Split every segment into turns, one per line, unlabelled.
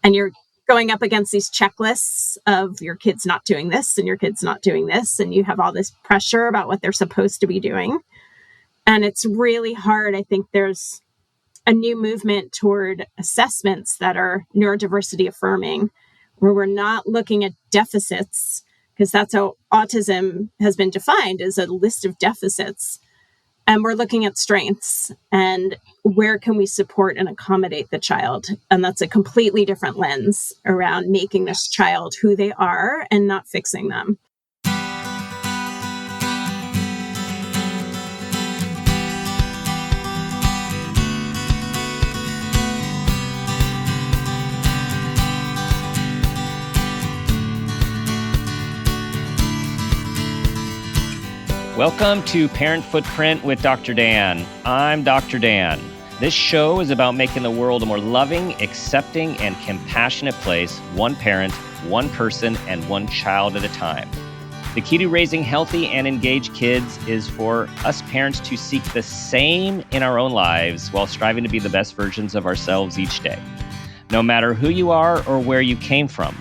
and you're going up against these checklists of your kid's not doing this and your kid's not doing this. And you have all this pressure about what they're supposed to be doing. And it's really hard. I think there's a new movement toward assessments that are neurodiversity affirming, where we're not looking at deficits, because that's how autism has been defined, as a list of deficits. And we're looking at strengths and where can we support and accommodate the child. And that's a completely different lens around making this child who they are and not fixing them.
Welcome to Parent Footprint with Dr. Dan. I'm Dr. Dan. This show is about making the world a more loving, accepting, and compassionate place, one parent, one person, and one child at a time. The key to raising healthy and engaged kids is for us parents to seek the same in our own lives while striving to be the best versions of ourselves each day, no matter who you are or where you came from.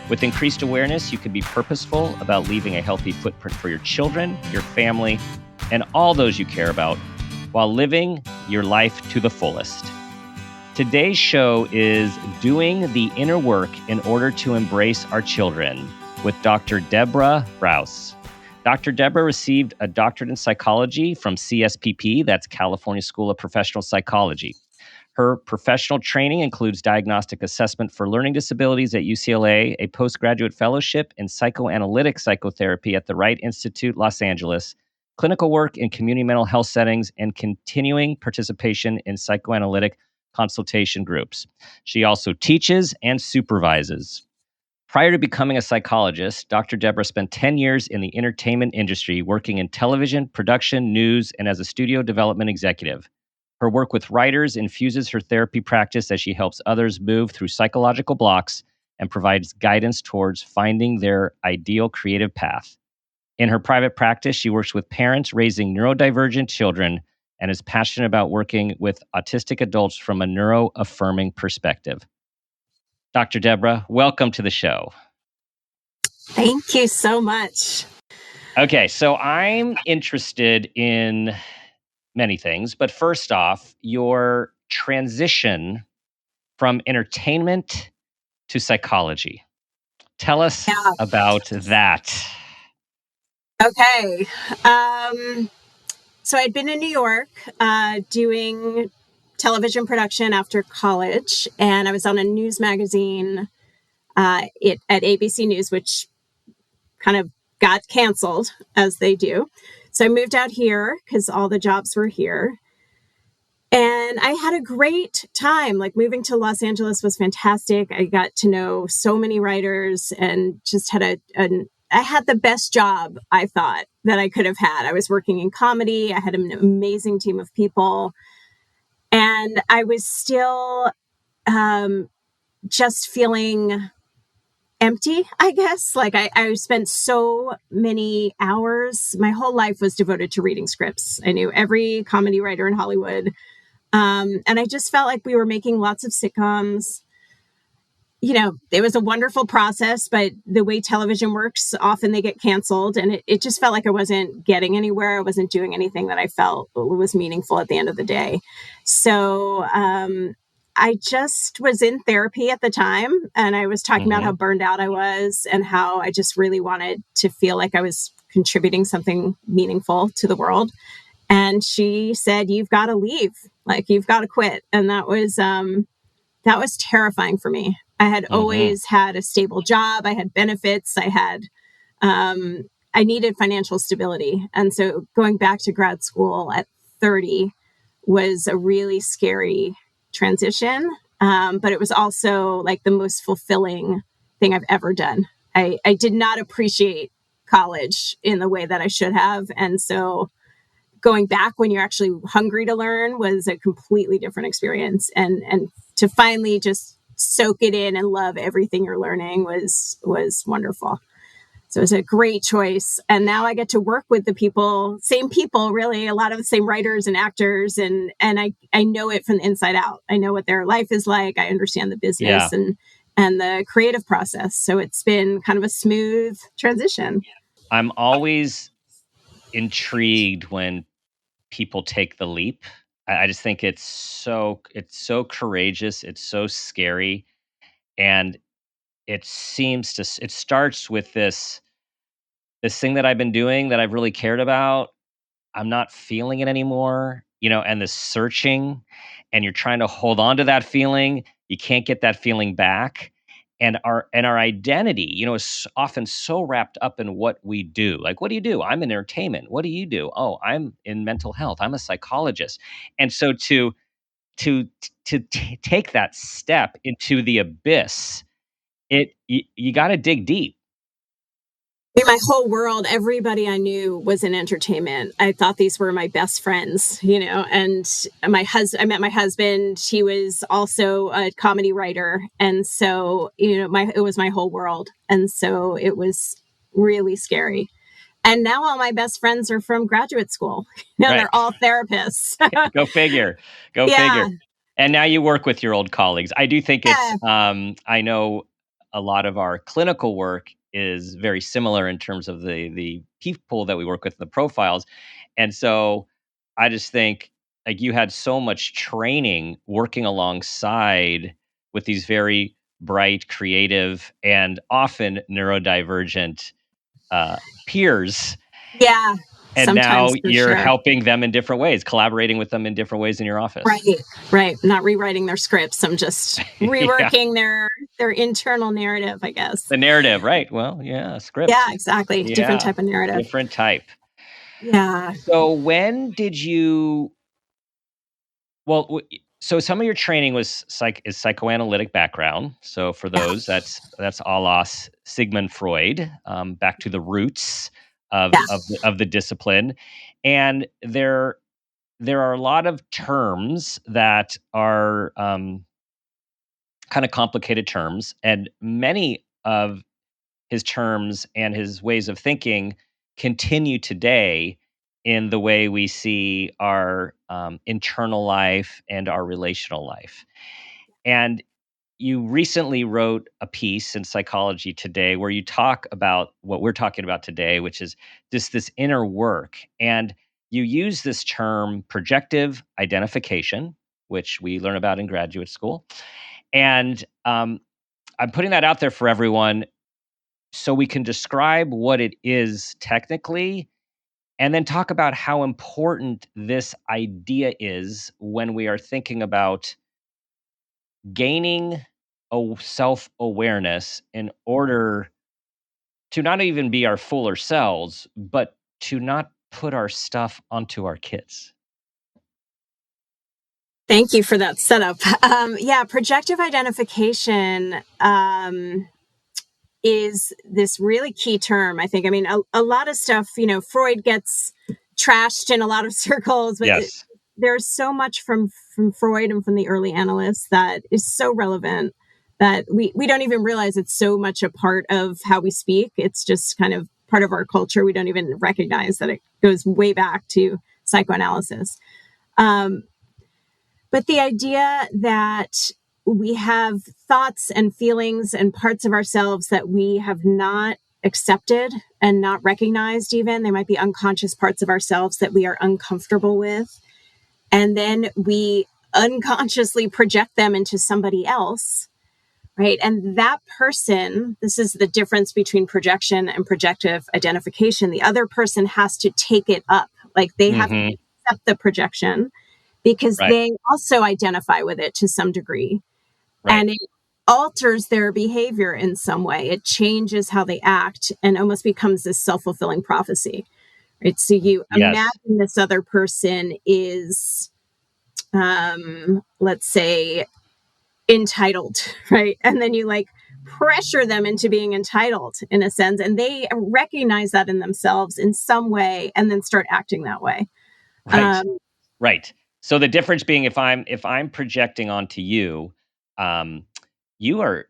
With increased awareness, you can be purposeful about leaving a healthy footprint for your children, your family, and all those you care about while living your life to the fullest. Today's show is Doing the Inner Work in Order to Embrace Our Children with Dr. Debra Brause. Dr. Debra received a doctorate in psychology from CSPP, that's California School of Professional Psychology. Her professional training includes diagnostic assessment for learning disabilities at UCLA, a postgraduate fellowship in psychoanalytic psychotherapy at the Wright Institute, Los Angeles, clinical work in community mental health settings, and continuing participation in psychoanalytic consultation groups. She also teaches and supervises. Prior to becoming a psychologist, Dr. Debra spent 10 years in the entertainment industry, working in television, production, news, and as a studio development executive. Her work with writers infuses her therapy practice as she helps others move through psychological blocks and provides guidance towards finding their ideal creative path. In her private practice, she works with parents raising neurodivergent children and is passionate about working with autistic adults from a neuro-affirming perspective. Dr. Debra, welcome to the show.
Thank you so much.
Okay, so I'm interested in many things, but first off, your transition from entertainment to psychology. Tell us about that.
Okay. So I'd been in New York doing television production after college, and I was on a news magazine at ABC News, which kind of got canceled, as they do. So I moved out here because all the jobs were here. And I had a great time. Like, moving to Los Angeles was fantastic. I got to know so many writers and just had I had the best job, I thought, that I could have had. I was working in comedy. I had an amazing team of people. And I was still just feeling empty, I guess. Like, I spent so many hours. My whole life was devoted to reading scripts. I knew every comedy writer in Hollywood. And I just felt like we were making lots of sitcoms. You know, it was a wonderful process, but the way television works, often they get canceled. And it just felt like I wasn't getting anywhere. I wasn't doing anything that I felt was meaningful at the end of the day. So I just was in therapy at the time, and I was talking about how burned out I was and how I just really wanted to feel like I was contributing something meaningful to the world. And she said, "You've got to leave. Like, you've got to quit." And that was terrifying for me. I had always had a stable job. I had benefits. I needed financial stability. And so going back to grad school at 30 was a really scary transition. But it was also like the most fulfilling thing I've ever done. I did not appreciate college in the way that I should have. And so going back when you're actually hungry to learn was a completely different experience. And to finally just soak it in and love everything you're learning was wonderful. So it's a great choice. And now I get to work with the people, same people, really, a lot of the same writers and actors. And I know it from the inside out. I know what their life is like. I understand the business and the creative process. So it's been kind of a smooth transition.
I'm always intrigued when people take the leap. I just think it's so courageous. It's so scary. And it starts with this thing that I've been doing that I've really cared about. I'm not feeling it anymore, and the searching, and you're trying to hold on to that feeling. You can't get that feeling back. And our identity, is often so wrapped up in what we do. Like, what do you do? I'm in entertainment. What do you do? Oh, I'm in mental health. I'm a psychologist. And so to take that step into the abyss, you got to dig deep.
In my whole world, everybody I knew was in entertainment. I thought these were my best friends, and I met my husband. He was also a comedy writer. And so, it was my whole world. And so it was really scary. And now all my best friends are from graduate school. Now
Right.
they're all therapists.
Go figure. Go figure. And now you work with your old colleagues. I do think it's, I know a lot of our clinical work is very similar in terms of the people that we work with, the profiles. And so I just think, like, you had so much training working alongside with these very bright, creative, and often neurodivergent peers.
Yeah.
And now you're
sure.
helping them in different ways, collaborating with them in different ways in your office.
Right. Not rewriting their scripts. I'm just reworking their internal narrative, I guess.
The narrative, right? Well, yeah, script.
Yeah, exactly. Yeah. Different type of narrative.
Different type.
Yeah.
So when did you? Well, so some of your training was psychoanalytic background. So for those, that's a la Sigmund Freud, back to the roots of the discipline, and there are a lot of terms that are kind of complicated terms, and many of his terms and his ways of thinking continue today in the way we see our internal life and our relational life. And you recently wrote a piece in Psychology Today where you talk about what we're talking about today, which is just this inner work. And you use this term projective identification, which we learn about in graduate school. And I'm putting that out there for everyone so we can describe what it is technically, and then talk about how important this idea is when we are thinking about gaining a self-awareness in order to not even be our fuller selves, but to not put our stuff onto our kids.
Thank you for that setup. Projective identification is this really key term, I think. I mean, a lot of stuff, Freud gets trashed in a lot of circles, but there's so much from Freud and from the early analysts that is so relevant that we don't even realize it's so much a part of how we speak. It's just kind of part of our culture. We don't even recognize that it goes way back to psychoanalysis. But the idea that we have thoughts and feelings and parts of ourselves that we have not accepted and not recognized even. They might be unconscious parts of ourselves that we are uncomfortable with. And then we unconsciously project them into somebody else, right? And that person, this is the difference between projection and projective identification. The other person has to take it up. Like they have to accept the projection because they also identify with it to some degree. And it alters their behavior in some way. It changes how they act and almost becomes this self-fulfilling prophecy, right? So you imagine this other person is, let's say, entitled, right? And then you like pressure them into being entitled in a sense, and they recognize that in themselves in some way and then start acting that way.
Right. So the difference being if I'm projecting onto you, you are,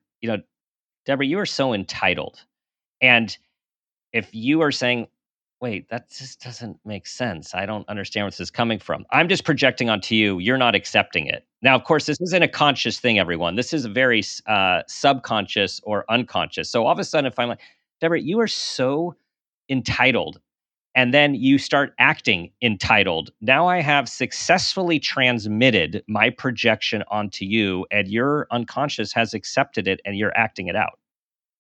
Debra, you are so entitled. And if you are saying, wait, that just doesn't make sense. I don't understand where this is coming from. I'm just projecting onto you. You're not accepting it. Now, of course, this isn't a conscious thing, everyone. This is a very subconscious or unconscious. So all of a sudden, if I'm like, Debra, you are so entitled, and then you start acting entitled, now I have successfully transmitted my projection onto you, and your unconscious has accepted it, and you're acting it out.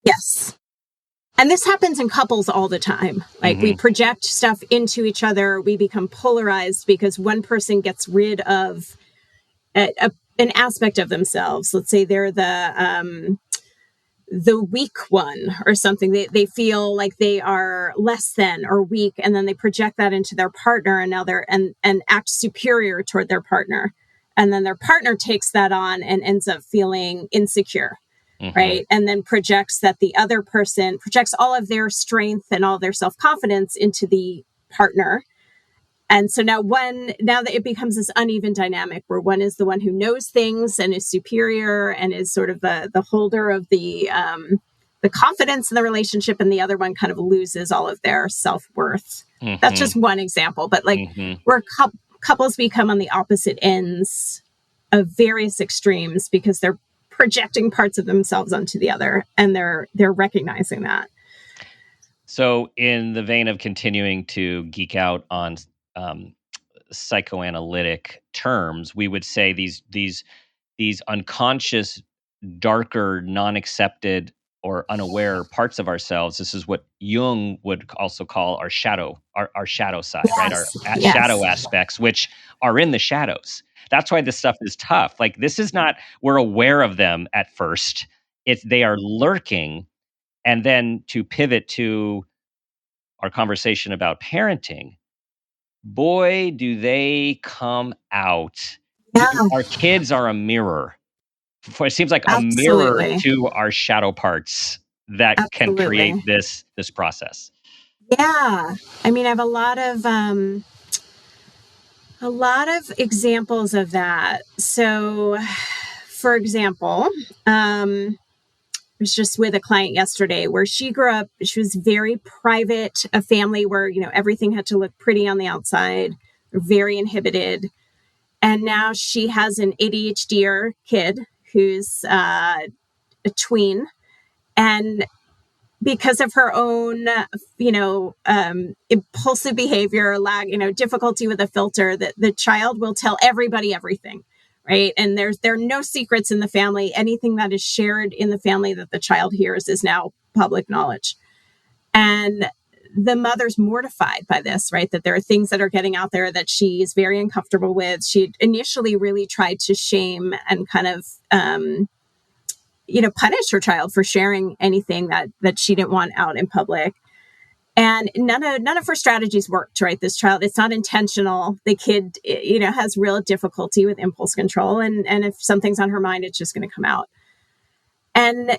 Yes. And this happens in couples all the time. Like we project stuff into each other. We become polarized because one person gets rid of an aspect of themselves. Let's say they're the weak one or something. They feel like they are less than or weak, and then they project that into their partner, and now and act superior toward their partner. And then their partner takes that on and ends up feeling insecure. Right. And then projects that the other person projects all of their strength and all their self-confidence into the partner. And so now that it becomes this uneven dynamic where one is the one who knows things and is superior and is sort of the holder of the confidence in the relationship, and the other one kind of loses all of their self-worth. That's just one example. But like where couples become on the opposite ends of various extremes because they're projecting parts of themselves onto the other, and they're recognizing that.
So in the vein of continuing to geek out on psychoanalytic terms, we would say these unconscious, darker, non-accepted or unaware parts of ourselves. This is what Jung would also call our shadow side, right? Our shadow aspects, which are in the shadows. That's why this stuff is tough. Like, this is not, we're aware of them at first. They are lurking. And then to pivot to our conversation about parenting, boy, do they come out.
Yeah.
Our kids are a mirror. It seems like a mirror to our shadow parts that can create this process.
Yeah. I mean, I have a lot of examples of that. So, for example, I was just with a client yesterday where she grew up. She was very private, a family where, everything had to look pretty on the outside, very inhibited. And now she has an ADHD kid who's a tween. And because of her own, impulsive behavior, difficulty with a filter, that the child will tell everybody everything, right? And there are no secrets in the family. Anything that is shared in the family that the child hears is now public knowledge. And the mother's mortified by this, right? That there are things that are getting out there that she's very uncomfortable with. She initially really tried to shame and kind of, punish her child for sharing anything that she didn't want out in public. And none of her strategies worked, right? This child, it's not intentional. The kid, has real difficulty with impulse control. And if something's on her mind, it's just going to come out. And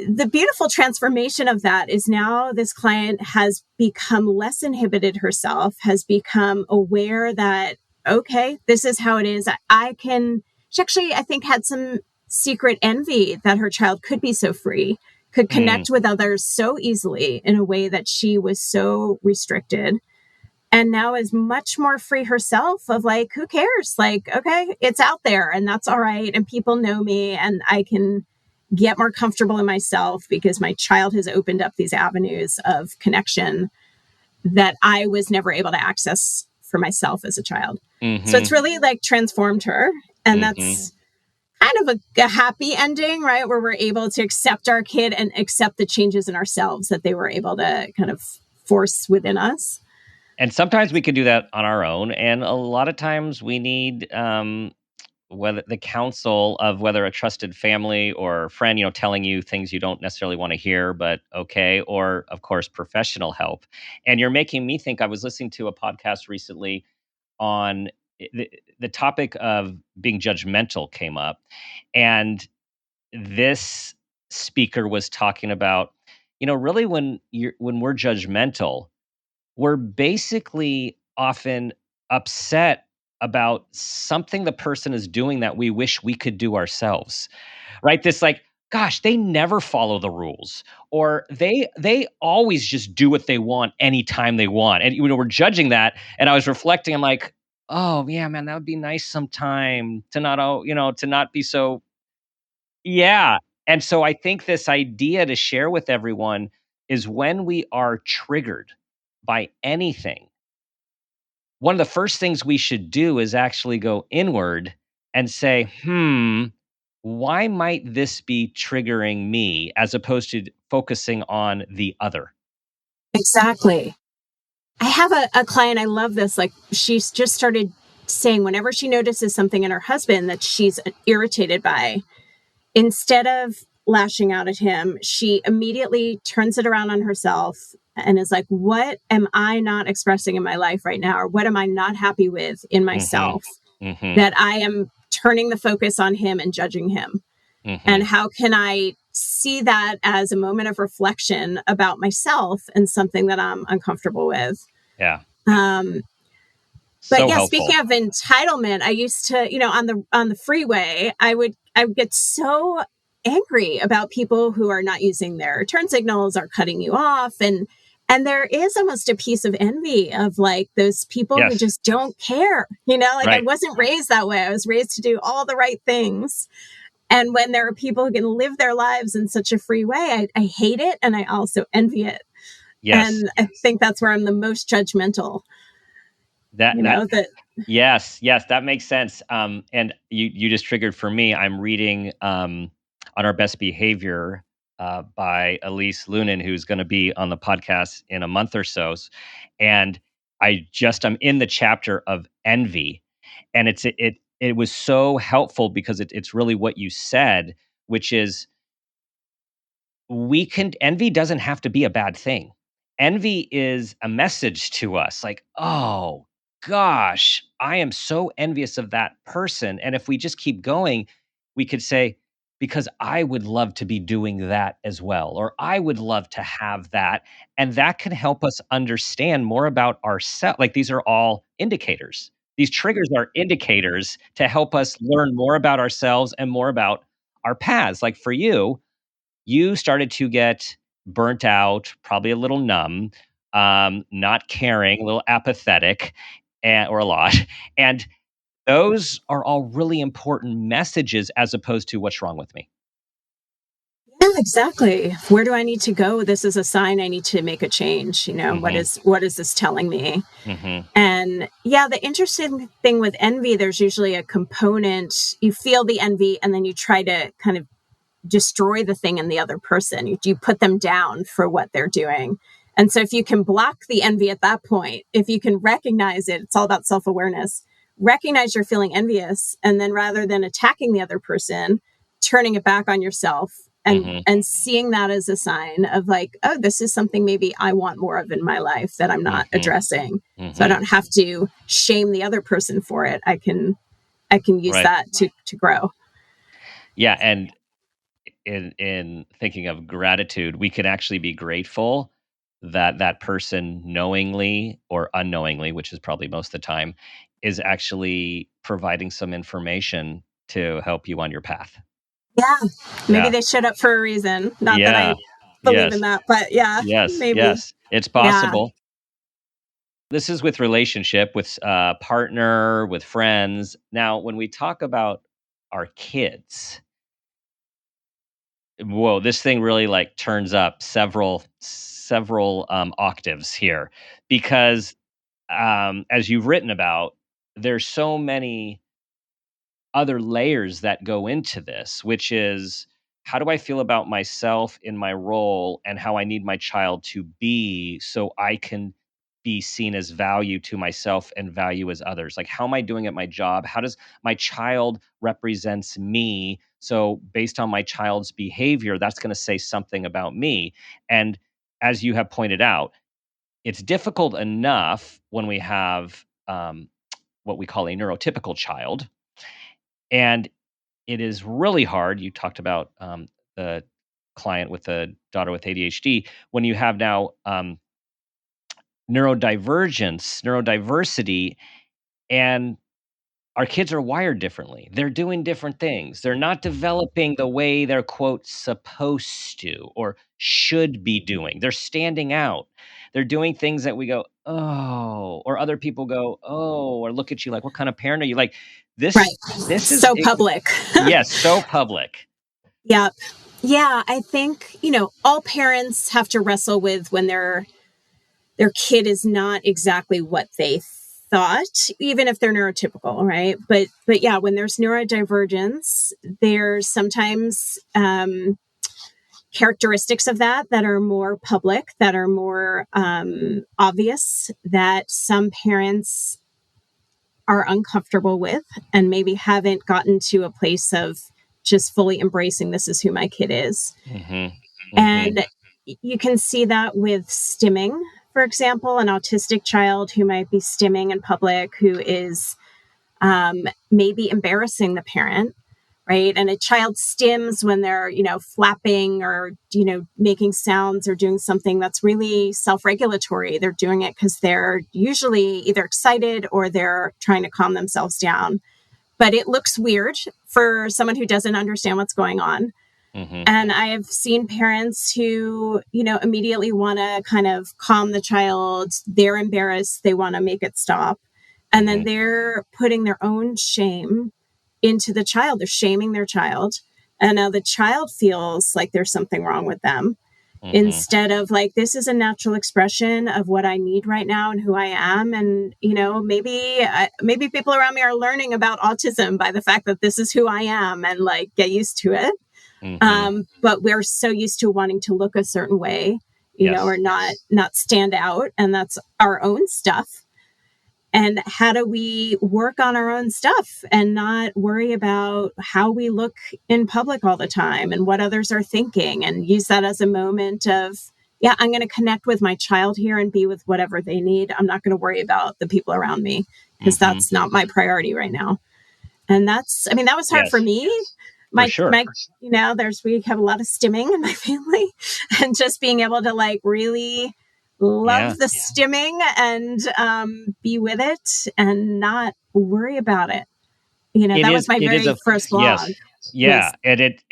the beautiful transformation of that is now this client has become less inhibited herself, has become aware that, okay, this is how it is. She actually, I think, had some secret envy that her child could be so free, could connect with others so easily in a way that she was so restricted. And now is much more free herself of like, who cares? Like, okay, it's out there and that's all right. And people know me and I can get more comfortable in myself because my child has opened up these avenues of connection that I was never able to access for myself as a child. So it's really like transformed her. And that's kind of a happy ending, right? Where we're able to accept our kid and accept the changes in ourselves that they were able to kind of force within us.
And sometimes we can do that on our own. And a lot of times we need whether the counsel of whether a trusted family or friend, telling you things you don't necessarily want to hear, but okay, or of course, professional help. And you're making me think, I was listening to a podcast recently on the topic of being judgmental came up. And this speaker was talking about, really when we're judgmental, we're basically often upset about something the person is doing that we wish we could do ourselves, right? This like, gosh, they never follow the rules, or they always just do what they want anytime they want. And we're judging that. And I was reflecting, I'm like, oh yeah, man, that would be nice sometime to not, to not be so, yeah. And so I think this idea to share with everyone is when we are triggered by anything, one of the first things we should do is actually go inward and say, why might this be triggering me, as opposed to focusing on the other?
Exactly. I have a client, I love this. Like, she's just started saying whenever she notices something in her husband that she's irritated by, instead of lashing out at him, she immediately turns it around on herself and is like, what am I not expressing in my life right now? Or what am I not happy with in
Mhm.
myself
Mhm.
that I am turning the focus on him and judging him? And
Mhm.
how can I see that as a moment of reflection about myself and something that I'm uncomfortable with?
Yeah.
Um, but
So
yeah, speaking
helpful.
of entitlement, I used to, on the freeway, I would get so angry about people who are not using their turn signals or cutting you off. And there is almost a piece of envy of like those people who
Yes.
just don't care. Like, I
Right.
wasn't raised that way. I was raised to do all the right things. And when there are people who can live their lives in such a free way, I hate it. And I also envy it.
Yes.
And I think that's where I'm the most judgmental,
That that
that.
Yes, yes, that makes sense. And you just triggered for me. I'm reading on our best behavior by Elise Lunin, who's going to be on the podcast in a month or so. And I'm in the chapter of envy, and it was so helpful because it's really what you said, which is envy doesn't have to be a bad thing. Envy is a message to us like, oh gosh, I am so envious of that person. And if we just keep going, we could say, because I would love to be doing that as well, or I would love to have that. And that can help us understand more about ourselves. Like, these are all indicators. These triggers are indicators to help us learn more about ourselves and more about our paths. Like for you started to get burnt out, probably a little numb, not caring, a little apathetic, or a lot. And those are all really important messages, as opposed to what's wrong with me.
Yeah, exactly. Where do I need to go? This is a sign I need to make a change.
Hmm.
What is this telling me?
Hmm.
And yeah, the interesting thing with envy, there's usually a component. You feel the envy and then you try to kind of destroy the thing in the other person. You put them down for what they're doing. And so if you can block the envy at that point, if you can recognize it, it's all about self-awareness. Recognize you're feeling envious, and then rather than attacking the other person, turning it back on yourself
Hmm.
and seeing that as a sign of like, oh, this is something maybe I want more of in my life that I'm not
Hmm.
addressing. So I
Hmm.
don't have to shame the other person for it. I can use
Right.
that to grow.
Yeah. And in thinking of gratitude, we can actually be grateful that that person, knowingly or unknowingly, which is probably most of the time, is actually providing some information to help you on your path.
Yeah, maybe
Yeah.
they showed up for a reason. Not that I
Yeah.
believe in
Yes.
that, but yeah,
Yes.
maybe.
Yes. It's
Yeah.
possible. This is with relationship, with partner, with friends. Now, when we talk about our kids, whoa, this thing really like turns up several octaves here, because as you've written about, there's so many other layers that go into this, which is, how do I feel about myself in my role, and how I need my child to be so I can be seen as value to myself and value as others. Like, how am I doing at my job? How does my child represents me? So based on my child's behavior, that's going to say something about me. And as you have pointed out, it's difficult enough when we have what we call a neurotypical child, and it is really hard. You talked about the client with the daughter with ADHD. When you have now neurodivergence, neurodiversity, and our kids are wired differently. They're doing different things. They're not developing the way they're, quote, supposed to or should be doing. They're standing out. They're doing things that we go, oh, or other people go, oh, or look at you like, what kind of parent are you? Like
Right.
this is,
So public.
yes, so public.
Yep. Yeah, I think, all parents have to wrestle with when their kid is not exactly what they thought, even if they're neurotypical, right? But yeah, when there's neurodivergence, there's sometimes characteristics of that are more public, that are more obvious, that some parents are uncomfortable with and maybe haven't gotten to a place of just fully embracing this is who my kid is.
Mm-hmm. Mm-hmm.
And you can see that with stimming, for example, an autistic child who might be stimming in public, who is maybe embarrassing the parent, right? And a child stims when they're, flapping or, making sounds or doing something that's really self-regulatory. They're doing it because they're usually either excited or they're trying to calm themselves down. But it looks weird for someone who doesn't understand what's going on.
Mm-hmm.
And I have seen parents who, immediately want to kind of calm the child. They're embarrassed. They want to make it stop. And then they're putting their own shame into the child. They're shaming their child. And now the child feels like there's something wrong with them. Instead of like, this is a natural expression of what I need right now and who I am. And, maybe people around me are learning about autism by the fact that this is who I am and like get used to it. But we're so used to wanting to look a certain way, or not stand out. And that's our own stuff. And how do we work on our own stuff and not worry about how we look in public all the time and what others are thinking, and use that as a moment of, I'm going to connect with my child here and be with whatever they need. I'm not going to worry about the people around me because that's not my priority right now. And that was hard for me. We have a lot of stimming in my family, and just being able to like really love the stimming and be with it and not worry about it. That was my very first blog.
Yes. Yeah. And it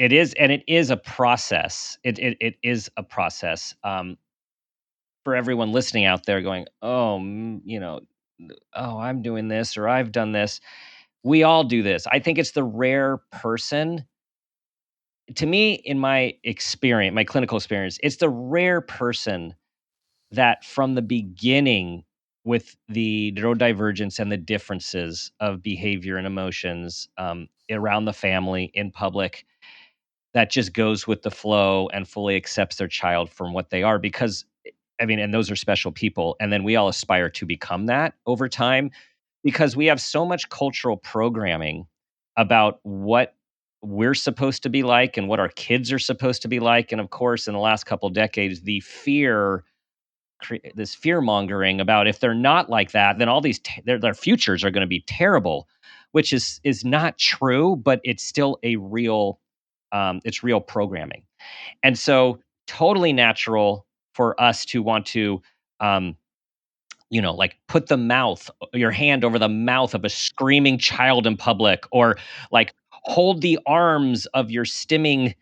is a process. It is a process. For everyone listening out there going, I'm doing this or I've done this. We all do this. I think it's the rare person. To me, in my experience, my clinical experience, it's the rare person that from the beginning, with the neurodivergence and the differences of behavior and emotions around the family, in public, that just goes with the flow and fully accepts their child from what they are. Because, and those are special people. And then we all aspire to become that over time, because we have so much cultural programming about what we're supposed to be like and what our kids are supposed to be like. And of course, in the last couple of decades, this fear mongering about if they're not like that, then all these their futures are going to be terrible, which is not true, but it's still a real it's real programming. And so totally natural for us to want to like put your hand over the mouth of a screaming child in public, or like hold the arms of your stimming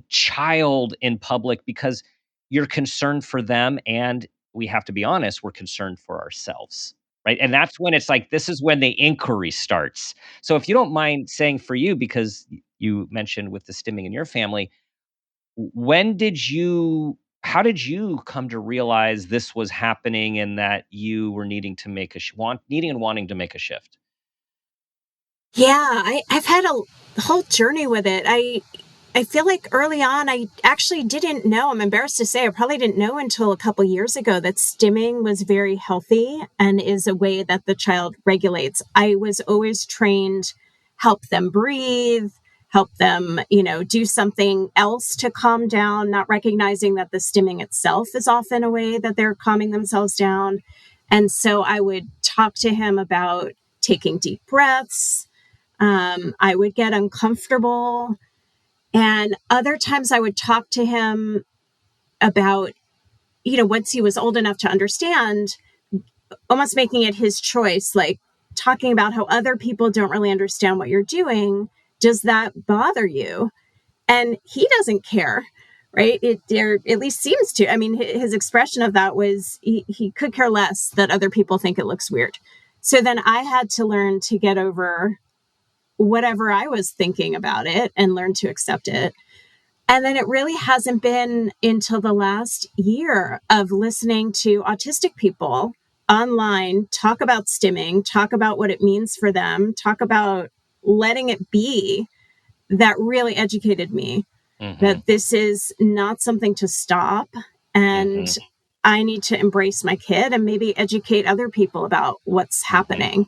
child in public, because you're concerned for them. And we have to be honest, we're concerned for ourselves, right? And that's when it's like, this is when the inquiry starts. So if you don't mind saying, for you, because you mentioned with the stimming in your family, how did you come to realize this was happening and that you were needing to make wanting to make a shift?
Yeah, I've had a whole journey with it. I feel like early on, I actually didn't know. I'm embarrassed to say I probably didn't know until a couple years ago that stimming was very healthy and is a way that the child regulates. I was always trained, help them breathe, help them, do something else to calm down, not recognizing that the stimming itself is often a way that they're calming themselves down. And so I would talk to him about taking deep breaths. I would get uncomfortable. And other times I would talk to him about, once he was old enough to understand, almost making it his choice, like talking about how other people don't really understand what you're doing. Does that bother you? And he doesn't care, right? It at least seems to. I mean, his expression of that was he could care less that other people think it looks weird. So then I had to learn to get over whatever I was thinking about it and learn to accept it. And then it really hasn't been until the last year of listening to autistic people online talk about stimming, talk about what it means for them, talk about letting it be, that really educated me that this is not something to stop. And I need to embrace my kid and maybe educate other people about what's happening.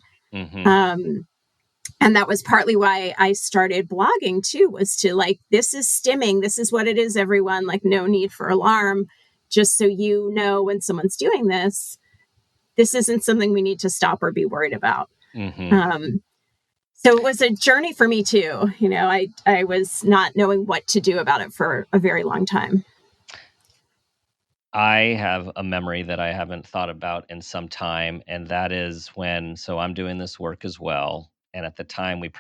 And that was partly why I started blogging too, was to like, this is stimming. This is what it is, everyone. Like, no need for alarm. Just so you know, when someone's doing this, this isn't something we need to stop or be worried about. So it was a journey for me too. You know, I was not knowing what to do about it for a very long time.
I have a memory that I haven't thought about in some time, and that is when, so I'm doing this work as well. And at the time we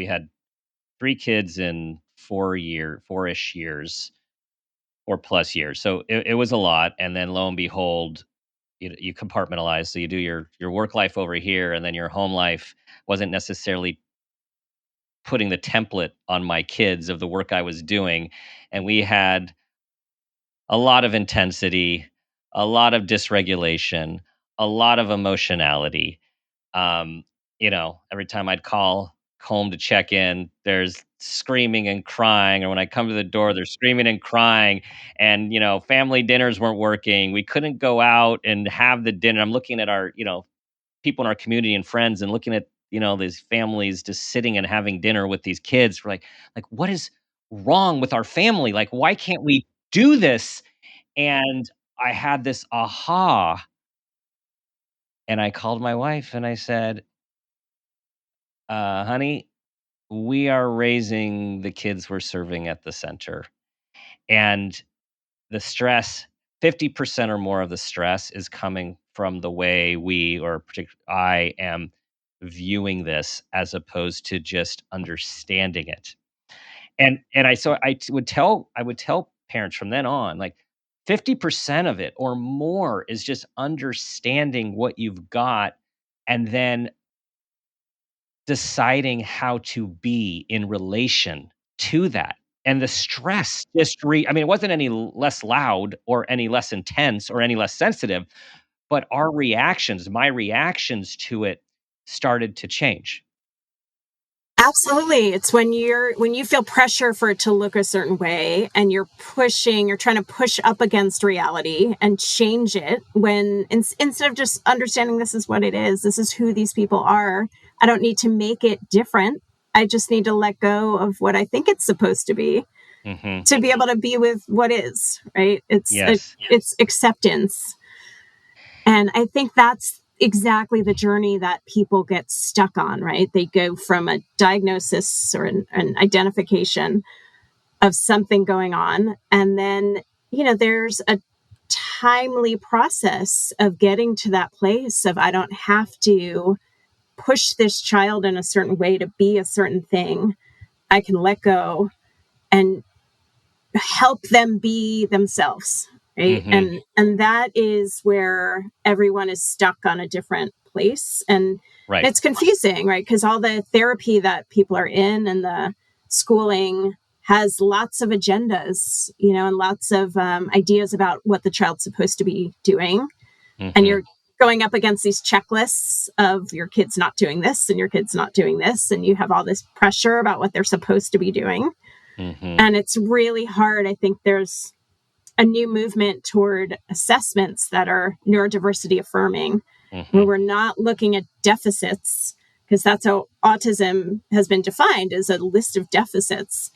had 3 kids in 4-ish years, 4+ years. So it was a lot. And then lo and behold, you compartmentalize. So you do your work life over here, and then your home life wasn't necessarily putting the template on my kids of the work I was doing. And we had a lot of intensity, a lot of dysregulation, a lot of emotionality. Every time I'd call home to check in, there's screaming and crying. Or when I come to the door, they're screaming and crying. And, family dinners weren't working. We couldn't go out and have the dinner. I'm looking at our, people in our community and friends and looking at, these families just sitting and having dinner with these kids. We're like, what is wrong with our family? Like, why can't we do this? And I had this aha, and I called my wife and I said, honey, we are raising the kids we're serving at the center. And the stress, 50% or more of the stress is coming from the way I am viewing this as opposed to just understanding it. And I would tell parents from then on, like, 50% of it or more is just understanding what you've got and then deciding how to be in relation to that. And the stress it wasn't any less loud or any less intense or any less sensitive, but my reactions to it started to change.
Absolutely. It's when you feel pressure for it to look a certain way and you're trying to push up against reality and change it, when instead of just understanding this is what it is, this is who these people are, I don't need to make it different. I just need to let go of what I think it's supposed to be to be able to be with what is, right? It's acceptance. And I think that's exactly the journey that people get stuck on, right? They go from a diagnosis or an identification of something going on. And then, there's a timely process of getting to that place of, I don't have to push this child in a certain way to be a certain thing. I can let go and help them be themselves. Right. And that is where everyone is stuck on a different place. And it's confusing, right? Because all the therapy that people are in and the schooling has lots of agendas, and lots of ideas about what the child's supposed to be doing. And you're going up against these checklists of your kid's not doing this and your kid's not doing this. And you have all this pressure about what they're supposed to be doing. And it's really hard. I think there's a new movement toward assessments that are neurodiversity affirming, where we're not looking at deficits, because that's how autism has been defined, as a list of deficits.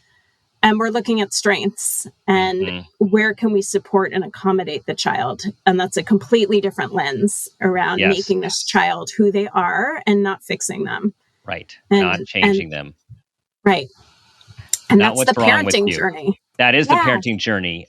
And we're looking at strengths and where can we support and accommodate the child. And that's a completely different lens around making this child who they are and not fixing them.
Right. Not changing them.
Right. And
not
that's the parenting journey.
That is the parenting journey.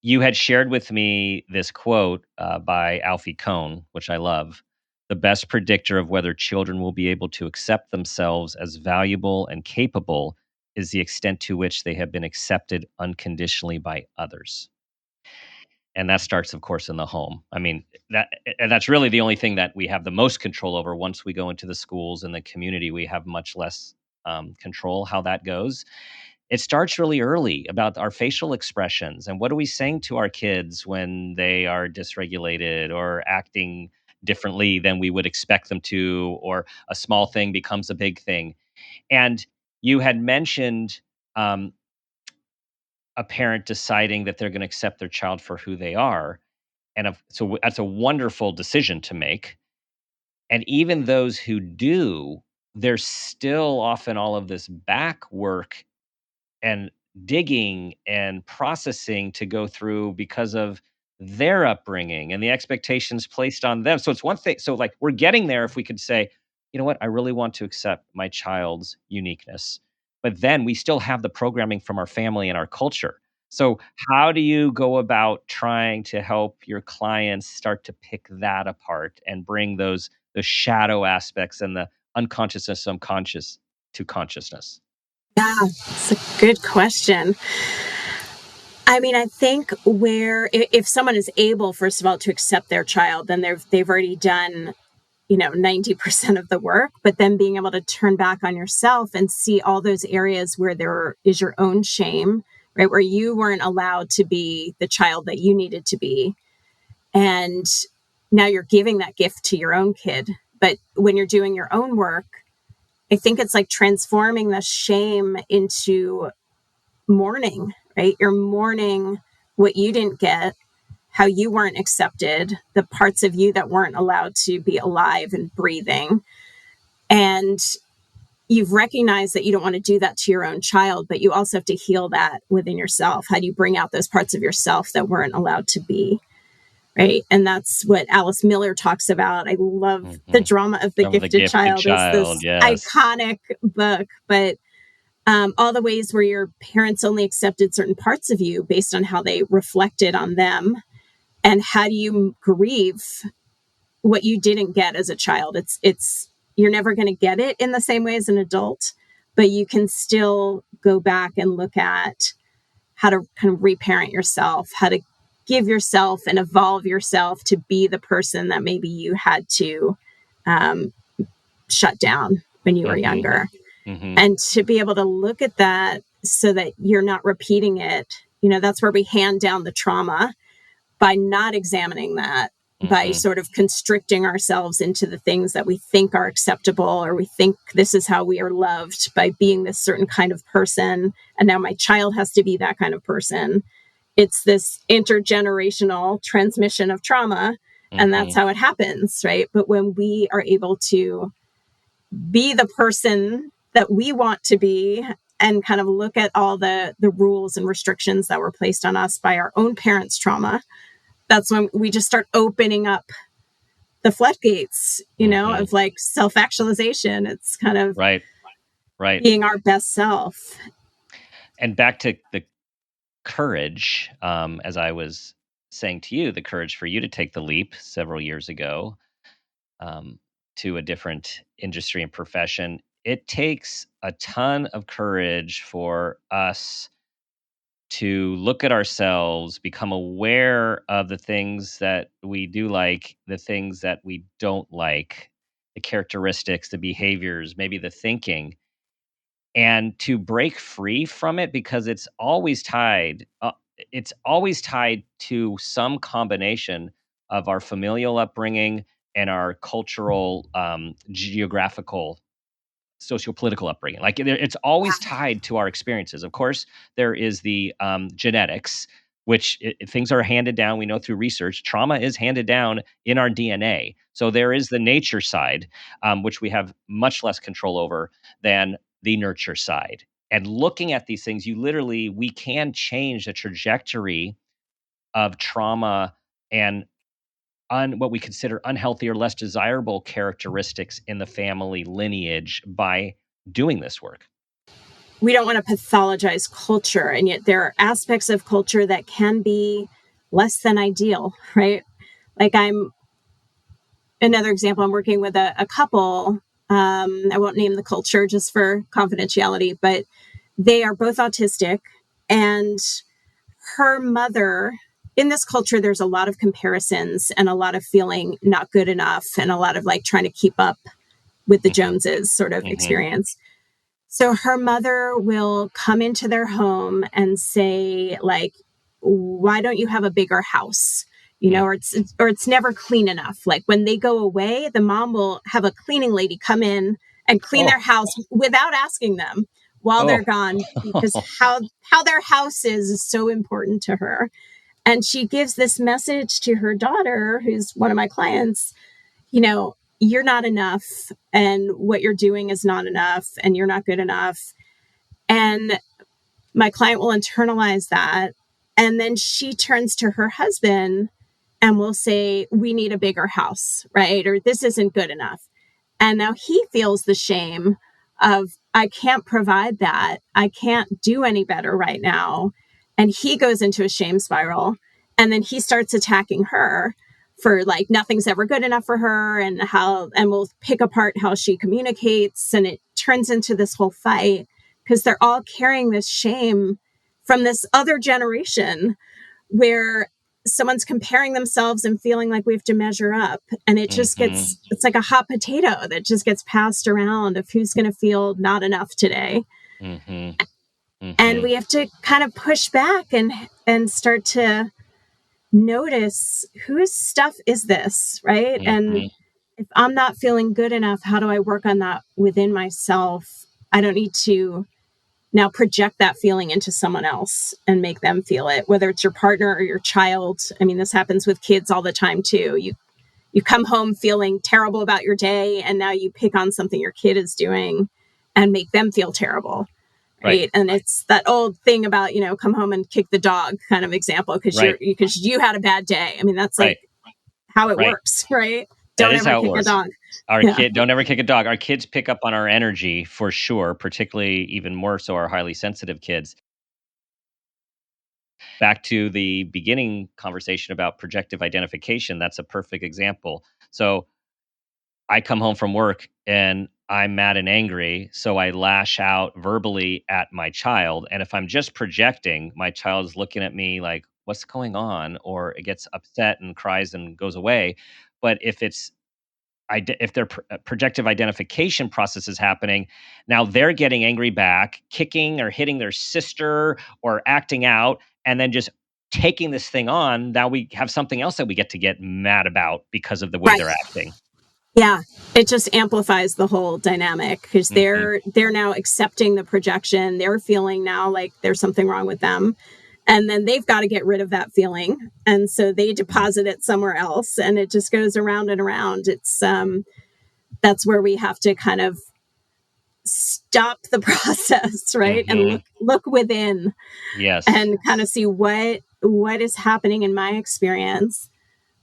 You had shared with me this quote by Alfie Kohn, which I love. The best predictor of whether children will be able to accept themselves as valuable and capable is the extent to which they have been accepted unconditionally by others. And that starts, of course, in the home. I mean, that's really the only thing that we have the most control over. Once we go into the schools and the community, we have much less control how that goes. It starts really early about our facial expressions and what are we saying to our kids when they are dysregulated or acting differently than we would expect them to, or a small thing becomes a big thing. And you had mentioned um, a parent deciding that they're going to accept their child for who they are. And so that's a wonderful decision to make. And even those who do, there's still often all of this back work and digging and processing to go through because of their upbringing and the expectations placed on them. So it's one thing. So, like, we're getting there if we could say, you know what, I really want to accept my child's uniqueness. But then we still have the programming from our family and our culture. So, how do you go about trying to help your clients start to pick that apart and bring the shadow aspects and the unconsciousness, subconscious to consciousness?
Yeah, it's a good question. I mean, I think if someone is able, first of all, to accept their child, then they've already done, 90% of the work, but then being able to turn back on yourself and see all those areas where there is your own shame, right? Where you weren't allowed to be the child that you needed to be. And now you're giving that gift to your own kid. But when you're doing your own work, I think it's like transforming the shame into mourning, right? You're mourning what you didn't get, how you weren't accepted, the parts of you that weren't allowed to be alive and breathing. And you've recognized that you don't want to do that to your own child, but you also have to heal that within yourself. How do you bring out those parts of yourself that weren't allowed to be? Right. And that's what Alice Miller talks about. I love The Drama of the
Some of the
Gifted
gifted
Child. Is
child,
this
yes.
iconic book, but all the ways where your parents only accepted certain parts of you based on how they reflected on them. And how do you grieve what you didn't get as a child? It's you're never going to get it in the same way as an adult, but you can still go back and look at how to kind of reparent yourself, how to give yourself and evolve yourself to be the person that maybe you had to shut down when you were
Mhm.
younger.
Mhm.
And to be able to look at that so that you're not repeating it, that's where we hand down the trauma by not examining that, by
Mhm.
sort of constricting ourselves into the things that we think are acceptable, or we think this is how we are loved by being this certain kind of person. And now my child has to be that kind of person. It's this intergenerational transmission of trauma. And that's
Mhm.
how it happens, right? But when we are able to be the person that we want to be and kind of look at all the rules and restrictions that were placed on us by our own parents' trauma, that's when we just start opening up the floodgates,
Mhm.
of like self-actualization. It's kind of
Right. Right.
being our best self.
And back to the courage, as I was saying to you, the courage for you to take the leap several years ago, um, to a different industry and profession. It takes a ton of courage for us to look at ourselves, become aware of the things that we do like, the things that we don't like, the characteristics, the behaviors, maybe the thinking, and to break free from it because it's always tied to some combination of our familial upbringing and our cultural, geographical, socio-political upbringing. Like, it's always tied to our experiences. Of course, there is the genetics, which things are handed down. We know through research, trauma is handed down in our DNA. So there is the nature side, which we have much less control over than the nurture side. And looking at these things, we can change the trajectory of trauma and what we consider unhealthy or less desirable characteristics in the family lineage by doing this work.
We don't want to pathologize culture, and yet there are aspects of culture that can be less than ideal, right? Like another example, I'm working with a couple. I won't name the culture just for confidentiality, but they are both autistic. And her mother, in this culture, there's a lot of comparisons and a lot of feeling not good enough and a lot of like trying to keep up with the Joneses sort of experience. So her mother will come into their home and say, like, why don't you have a bigger house? You know, or it's never clean enough. Like when they go away, the mom will have a cleaning lady come in and clean their house without asking them while they're gone, because how their house is so important to her. And she gives this message to her daughter, who's one of my clients, you know, you're not enough and what you're doing is not enough and you're not good enough. And my client will internalize that. And then she turns to her husband and will say, we need a bigger house, right? Or this isn't good enough. And now he feels the shame of, I can't provide that. I can't do any better right now. And he goes into a shame spiral. And then he starts attacking her for like, nothing's ever good enough for her and we'll pick apart how she communicates. And it turns into this whole fight because they're all carrying this shame from this other generation where someone's comparing themselves and feeling like we have to measure up. And it just gets, it's like a hot potato that just gets passed around of who's going to feel not enough today. And we have to kind of push back and start to notice whose stuff is this, right? And if I'm not feeling good enough, how do I work on that within myself? I don't need to now project that feeling into someone else and make them feel it, whether it's your partner or your child. I mean, this happens with kids all the time too. You come home feeling terrible about your day, and now you pick on something your kid is doing and make them feel terrible. Right. And it's that old thing about, you know, come home and kick the dog kind of example because you had a bad day. I mean, that's like how it works, right? Don't ever kick a dog.
Don't ever kick a dog. Our kids pick up on our energy for sure, particularly even more so our highly sensitive kids. Back to the beginning conversation about projective identification, that's a perfect example. So I come home from work and I'm mad and angry, so I lash out verbally at my child. And if I'm just projecting, my child's looking at me like, what's going on? Or it gets upset and cries and goes away. But if their projective identification process is happening, now they're getting angry back, kicking or hitting their sister or acting out, and then just taking this thing on. Now we have something else that we get to get mad about because of the way they're acting.
Yeah, it just amplifies the whole dynamic because they're now accepting the projection. They're feeling now like there's something wrong with them. And then they've got to get rid of that feeling. And so they deposit it somewhere else and it just goes around and around. It's that's where we have to kind of stop the process, right? And look within.
Yes.
And kind of see what is happening in my experience.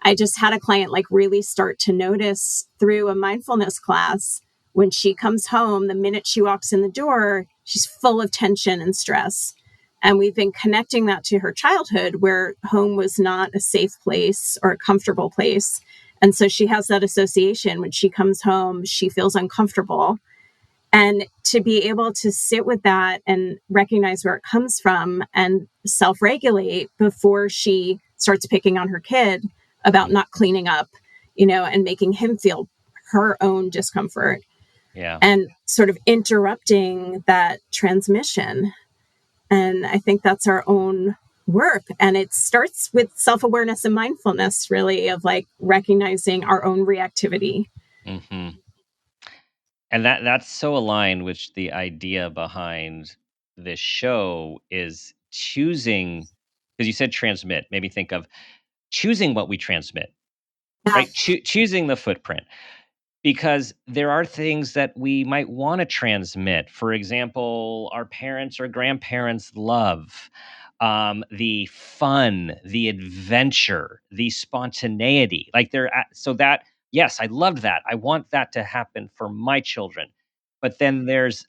I just had a client like really start to notice through a mindfulness class when she comes home, the minute she walks in the door, she's full of tension and stress. And we've been connecting that to her childhood where home was not a safe place or a comfortable place. And so she has that association. When she comes home, she feels uncomfortable. And to be able to sit with that and recognize where it comes from and self-regulate before she starts picking on her kid about not cleaning up, you know, and making him feel her own discomfort.
Yeah.
And sort of interrupting that transmission. And I think that's our own work. And it starts with self-awareness and mindfulness, really, of like recognizing our own reactivity.
And that's so aligned with the idea behind this show is choosing, because you said transmit, made me think of choosing what we transmit, right? Choosing the footprint. Because there are things that we might want to transmit. For example, our parents or grandparents' love, the fun, the adventure, the spontaneity. Like so that, yes, I loved that. I want that to happen for my children. But then there's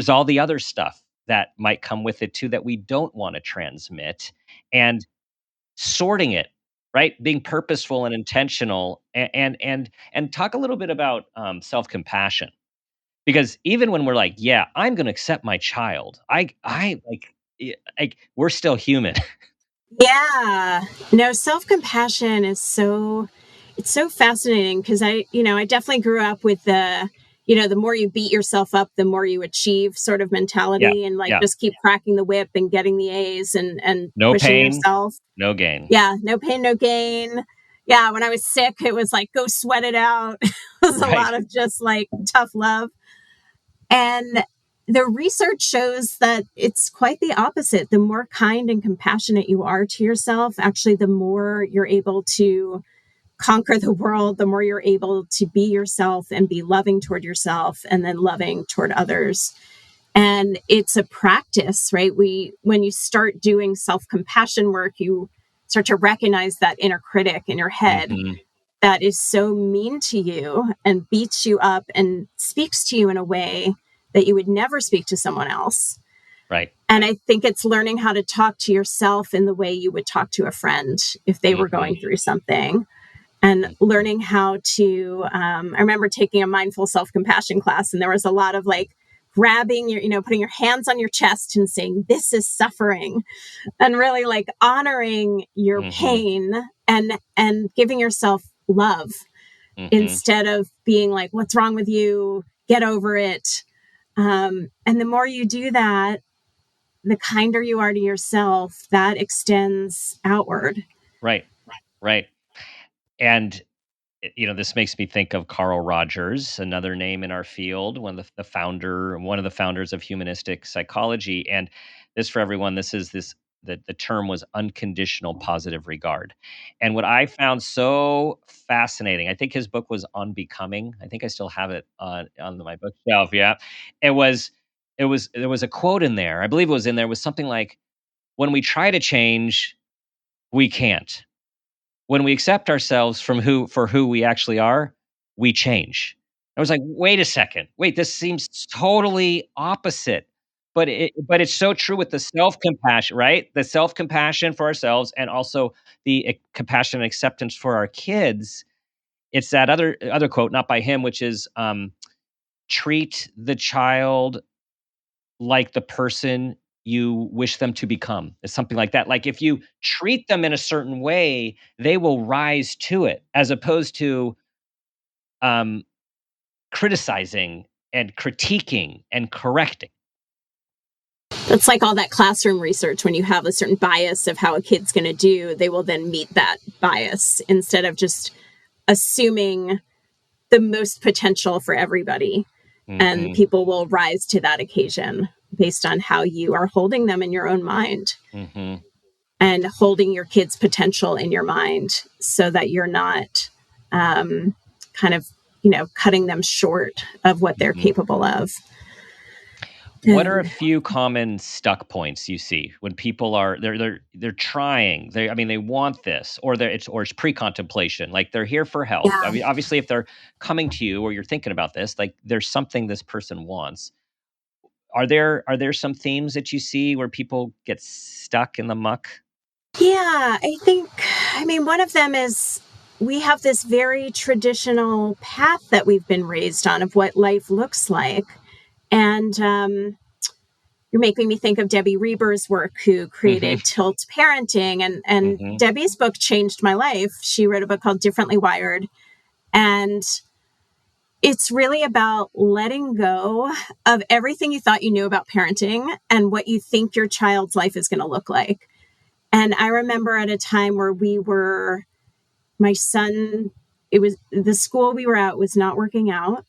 all the other stuff that might come with it too that we don't want to transmit, and sorting it, right? Being purposeful and intentional, and talk a little bit about self-compassion. Because even when we're like, yeah, I'm going to accept my child, I like we're still human.
Yeah. No, self-compassion is it's so fascinating because I definitely grew up with the more you beat yourself up, the more you achieve sort of
Yeah,
mentality, and like
yeah.
just keep cracking the whip and getting the A's and
No
pushing
pain,
yourself.
no gain.
Yeah, no pain, no gain. Yeah, when I was sick, it was like go sweat it out. It was a
Right.
lot of just like tough love. And the research shows that it's quite the opposite. The more kind and compassionate you are to yourself, actually, the more you're able to conquer the world, the more you're able to be yourself and be loving toward yourself and then loving toward others. And it's a practice, right? When you start doing self-compassion work, you start to recognize that inner critic in your head
Hmm.
that is so mean to you and beats you up and speaks to you in a way that you would never speak to someone else.
Right.
And I think it's learning how to talk to yourself in the way you would talk to a friend if they were
Hmm.
going through something. And
Hmm.
learning how to, I remember taking a mindful self-compassion class, and there was a lot of like grabbing putting your hands on your chest and saying, this is suffering, and really like honoring your
Hmm.
pain and giving yourself love
Hmm.
instead of being like, what's wrong with you? Get over it. And the more you do that, the kinder you are to yourself, that extends outward.
Right. Right. And this makes me think of Carl Rogers, another name in our field, one of the founders of humanistic psychology. And this, for everyone, the term was unconditional positive regard. And what I found so fascinating, I think his book was On Becoming. I think I still have it on my bookshelf. Yeah, it was. There was a quote in there. I believe it was in there. Was something like, "When we try to change, we can't. When we accept ourselves for who we actually are, we change." I was like, "Wait a second. Wait, this seems totally opposite." But it's so true with the self-compassion, right? The self-compassion for ourselves and also the compassion and acceptance for our kids. It's that other quote, not by him, which is, "Treat the child like the person you wish them to become." It's something like that. Like if you treat them in a certain way, they will rise to it, as opposed to um, criticizing and critiquing and correcting.
It's like all that classroom research. When you have a certain bias of how a kid's going to do, they will then meet that bias instead of just assuming the most potential for everybody. And
Hmm.
people will rise to that occasion based on how you are holding them in your own mind
Hmm.
and holding your kids' potential in your mind so that you're not kind of, cutting them short of what they're
Hmm.
capable of.
What are a
And
few common stuck points you see when people are they're trying, they want this, or it's pre-contemplation, like they're here for help. I
yeah,
mean, obviously, if they're coming to you or you're thinking about this, like there's something this person wants. Are there some themes that you see where people get stuck in the muck?
yeah, I mean, one of them is we have this very traditional path that we've been raised on of what life looks like. And you're making me think of Debbie Reber's work, who
Mhm,
created Tilt Parenting. And
mhm,
Debbie's book changed my life. She wrote a book called Differently Wired. And it's really about letting go of everything you thought you knew about parenting and what you think your child's life is going to look like. And I remember at a time where my son, it was the school we were at was not working out.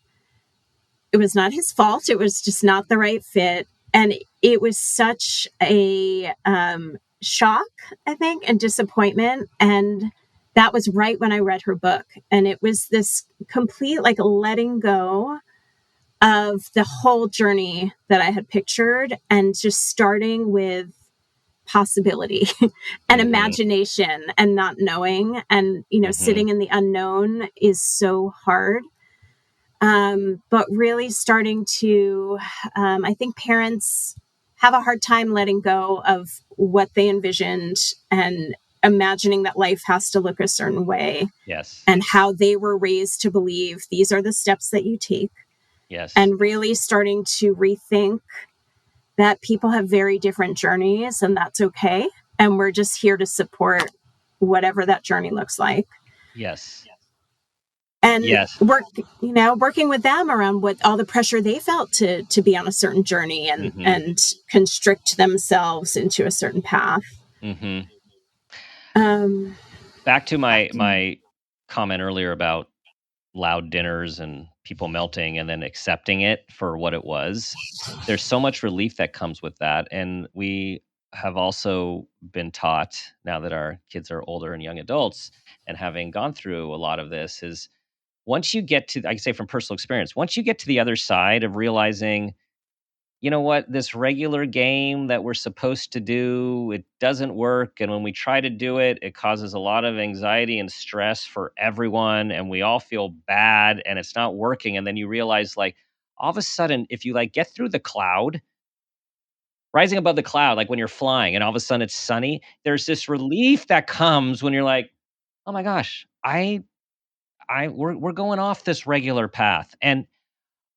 It was not his fault. It was just not the right fit. And it was such a shock, I think, and disappointment. And that was right when I read her book. And it was this complete like letting go of the whole journey that I had pictured and just starting with possibility and
mhm,
imagination and not knowing. And,
mhm,
sitting in the unknown is so hard. But really starting to, I think parents have a hard time letting go of what they envisioned and imagining that life has to look a certain way.
Yes.
And how they were raised to believe these are the steps that you take.
Yes.
And really starting to rethink that people have very different journeys, and that's okay. And we're just here to support whatever that journey looks like.
Yes.
And
yes.
Working with them around what all the pressure they felt to be on a certain journey and
Mm-hmm.
and constrict themselves into a certain path.
Mm-hmm.
Back
to my comment earlier about loud dinners and people melting and then accepting it for what it was. There's so much relief that comes with that. And we have also been taught, now that our kids are older and young adults and having gone through a lot of this, is once you get to, I can say from personal experience, once you get to the other side of realizing, you know what, this regular game that we're supposed to do, it doesn't work. And when we try to do it, it causes a lot of anxiety and stress for everyone. And we all feel bad and it's not working. And then you realize, like, all of a sudden, if you like get through the cloud, rising above the cloud, like when you're flying and all of a sudden it's sunny, there's this relief that comes when you're like, oh my gosh, we're going off this regular path. And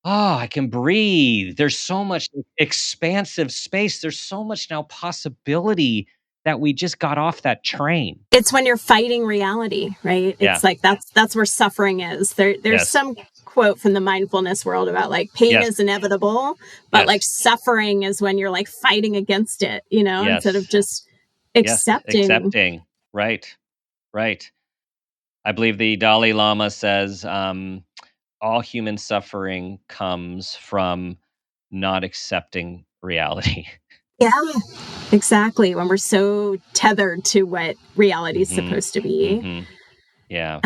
oh, I can breathe. There's so much expansive space. There's so much now possibility that we just got off that train.
It's when you're fighting reality, right?
Yeah.
It's like that's where suffering is. There's some quote from the mindfulness world about like pain is inevitable, but like suffering is when you're like fighting against it, instead of just accepting.
Accepting. Right. I believe the Dalai Lama says, all human suffering comes from not accepting reality.
Yeah, exactly. When we're so tethered to what reality is supposed to be.
Mm-hmm. Yeah.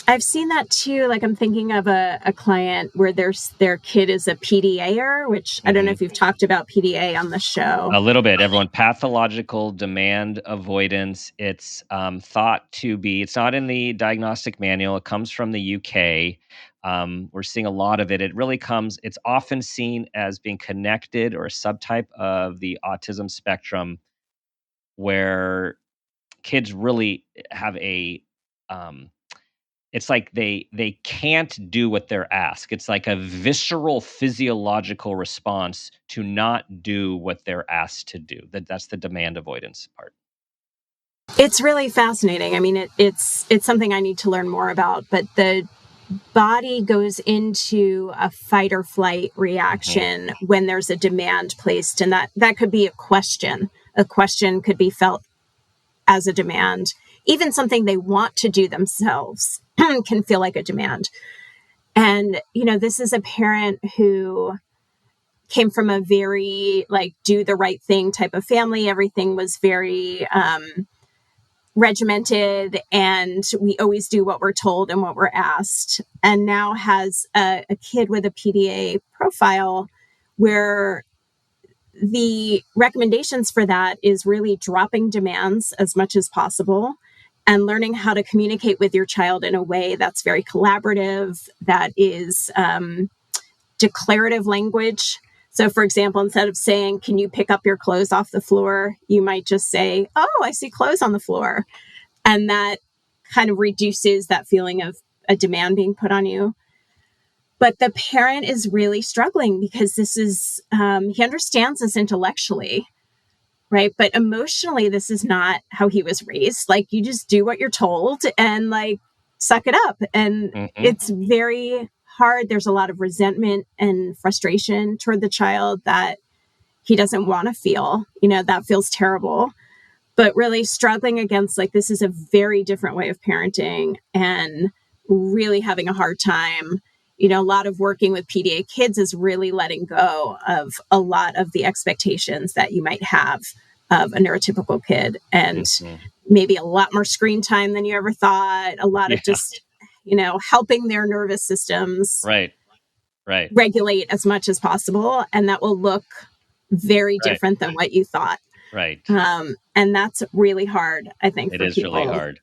I've seen that too. Like I'm thinking of a client where their kid is a PDAer, which I don't know if you've talked about PDA on the show.
A little bit, everyone. Pathological demand avoidance. It's thought to be, it's not in the diagnostic manual. It comes from the UK. We're seeing a lot of it. It's often seen as being connected or a subtype of the autism spectrum where kids really have it's like they can't do what they're asked. It's like a visceral physiological response to not do what they're asked to do. That's the demand avoidance part.
It's really fascinating. I mean, it's something I need to learn more about, but the body goes into a fight or flight reaction when there's a demand placed, and that could be a question. A question could be felt as a demand. Even something they want to do themselves can feel like a demand. And, this is a parent who came from a very like do the right thing type of family. Everything was very regimented and we always do what we're told and what we're asked. And now has a kid with a PDA profile where the recommendations for that is really dropping demands as much as possible and learning how to communicate with your child in a way that's very collaborative, that is declarative language. So, for example, instead of saying, can you pick up your clothes off the floor? You might just say, oh, I see clothes on the floor. And that kind of reduces that feeling of a demand being put on you. But the parent is really struggling because this is, he understands this intellectually, right? But emotionally, this is not how he was raised. Like, you just do what you're told and like, suck it up. And it's very hard. There's a lot of resentment and frustration toward the child that he doesn't want to feel, that feels terrible. But really struggling against like, this is a very different way of parenting and really having a hard time. A lot of working with PDA kids is really letting go of a lot of the expectations that you might have of a neurotypical kid and maybe a lot more screen time than you ever thought, a lot of just, helping their nervous systems regulate as much as possible. And that will look very different than what you thought.
Right.
And that's really hard, I think,
it
for
is
people.
Really hard.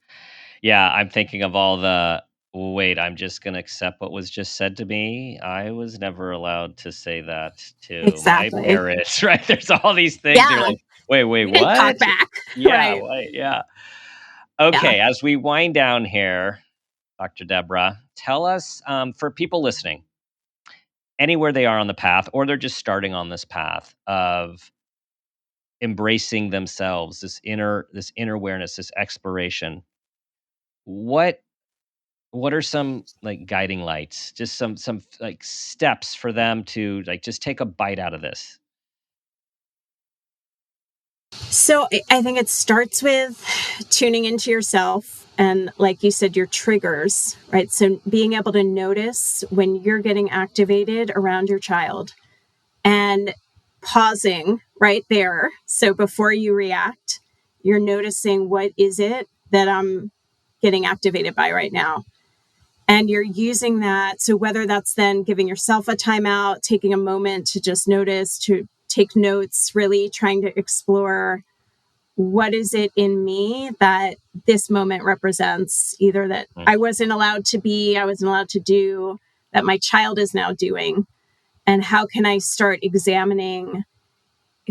Yeah, I'm thinking of all the wait, I'm just going to accept what was just said to me. I was never allowed to say that to my
Exactly.
parents, right? There's all these things. You're
Yeah.
like, wait,
We didn't talk
what?
back.
Yeah,
Right.
wait, yeah.
Yeah.
Okay, as we wind down here, Dr. Debra, tell us, for people listening, anywhere they are on the path, or they're just starting on this path of embracing themselves, this inner awareness, this exploration. What what are some like guiding lights? Just some like steps for them to like just take a bite out of this.
So I think it starts with tuning into yourself and, like you said, your triggers, right? So being able to notice when you're getting activated around your child and pausing right there. So before you react, you're noticing, what is it that I'm getting activated by right now? And you're using that. So whether that's then giving yourself a timeout, taking a moment to just notice, to take notes, really trying to explore, what is it in me that this moment represents, either that I wasn't allowed to be, I wasn't allowed to do, that my child is now doing. And how can I start examining,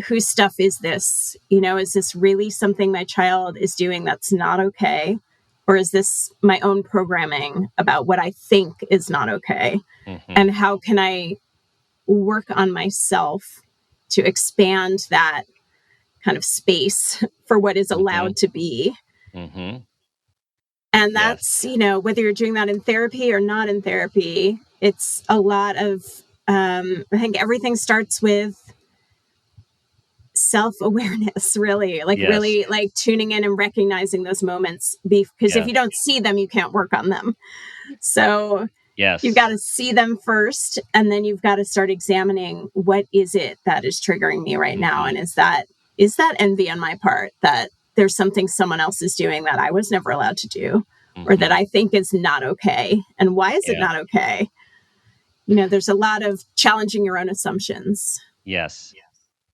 whose stuff is this? Is this really something my child is doing that's not okay? Or is this my own programming about what I think is not okay?
Mm-hmm.
And how can I work on myself to expand that kind of space for what is allowed to be?
Mm-hmm.
And
Yes.
that's, whether you're doing that in therapy or not in therapy, it's a lot of, I think everything starts with self-awareness, really,
Yes.
really like tuning in and recognizing those moments, because if
Yes.
you don't see them, you can't work on them. So
Yes.
you've got to see them first, and then you've got to start examining, what is it that is triggering me right now? And is that envy on my part, that there's something someone else is doing that I was never allowed to do, or that I think is not okay? And why is it not okay? There's a lot of challenging your own assumptions.
Yes.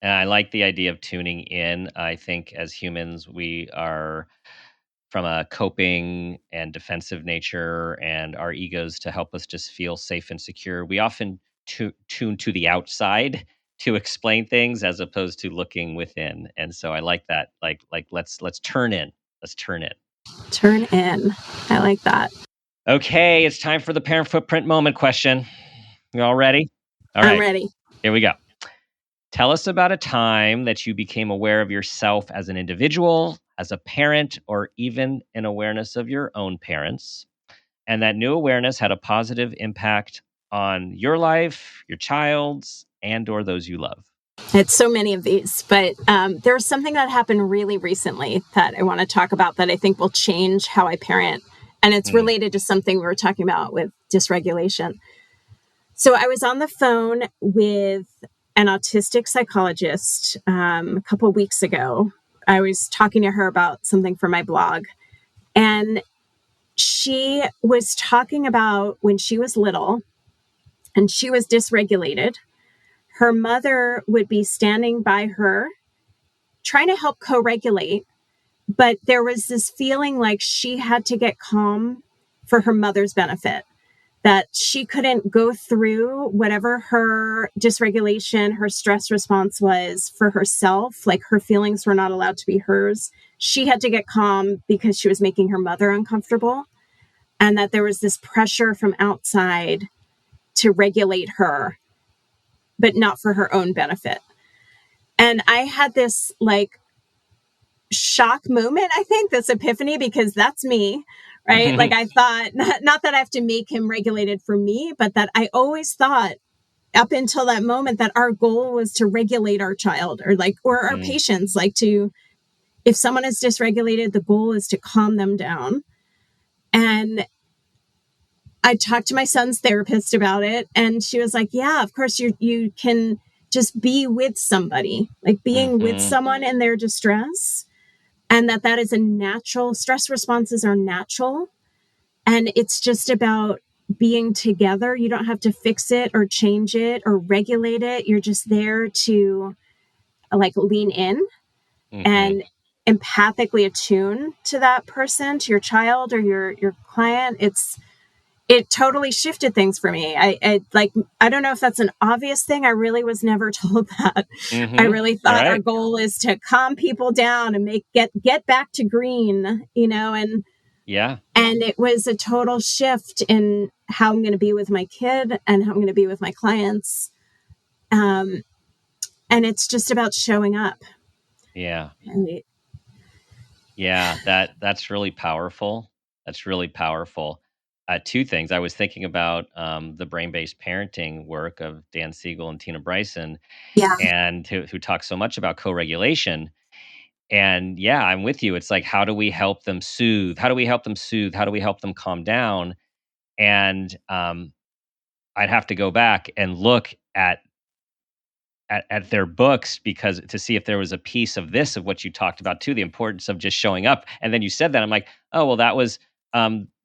And I like the idea of tuning in. I think as humans, we are from a coping and defensive nature, and our egos to help us just feel safe and secure. We often tune to the outside to explain things as opposed to looking within. And so I like that. Like let's turn in. Let's turn in.
Turn in. I like that.
Okay, it's time for the parent footprint moment question. You all ready? All
I'm
right.
ready.
Here we go. Tell us about a time that you became aware of yourself as an individual, as a parent, or even an awareness of your own parents. And that new awareness had a positive impact on your life, your child's, and or those you love.
It's so many of these, but there's something that happened really recently that I want to talk about that I think will change how I parent. And it's related to something we were talking about with dysregulation. So I was on the phone with an autistic psychologist a couple of weeks ago. I was talking to her about something for my blog. And she was talking about when she was little and she was dysregulated, her mother would be standing by her trying to help co-regulate, but there was this feeling like she had to get calm for her mother's benefit, that she couldn't go through whatever her dysregulation, her stress response was for herself. Like, her feelings were not allowed to be hers. She had to get calm because she was making her mother uncomfortable, and that there was this pressure from outside to regulate her, but not for her own benefit. And I had this like shock moment, I think, this epiphany, because that's me, right? Like, I thought, not that I have to make him regulated for me, but that I always thought up until that moment that our goal was to regulate our child, or our patients, like, to, if someone is dysregulated, the goal is to calm them down. And I talked to my son's therapist about it, and she was like, yeah, of course you can just be with somebody, like being with someone in their distress. And that is a natural, stress responses are natural. And it's just about being together. You don't have to fix it or change it or regulate it. You're just there to like lean in and empathically attune to that person, to your child or your client. it totally shifted things for me. I don't know if that's an obvious thing. I really was never told that. I really thought our goal is to calm people down and get back to green, and it was a total shift in how I'm going to be with my kid and how I'm going to be with my clients. And it's just about showing up.
Yeah. That's really powerful. That's really powerful. Two things. I was thinking about the brain-based parenting work of Dan Siegel and Tina Bryson, and who talk so much about co-regulation. And I'm with you. It's like, how do we help them soothe? How do we help them soothe? How do we help them calm down? And I'd have to go back and look at their books because to see if there was a piece of this, of what you talked about too, the importance of just showing up. And then you said that, I'm like, oh, well, that was